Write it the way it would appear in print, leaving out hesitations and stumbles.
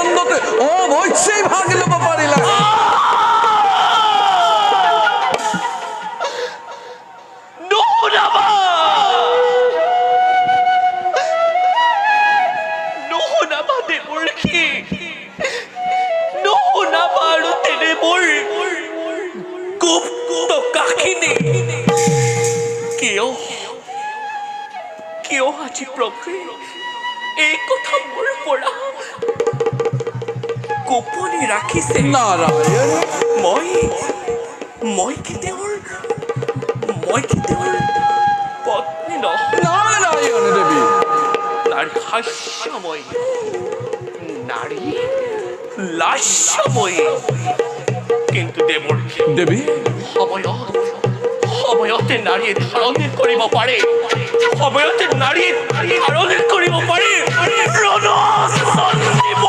আনন্দতে অবশ্যই ভাগ লব পারিলা। কিয় আজি প্ৰভু এই কথা মোৰ পৰা গোপনে ৰাখিছে? নারায়ণ মই কি তেওঁৰ পত্নী নহয়? নারায়ণ দেবী নাৰী হাস্যময়ী, নাৰী লাস্যময়ী, কিন্তু দেৱৰ দেবী সময়তে নাৰীয়ে ধাৰণ কৰিব পাৰে, সময়তে নাৰীয়ে ধাৰণ কৰিব পাৰে।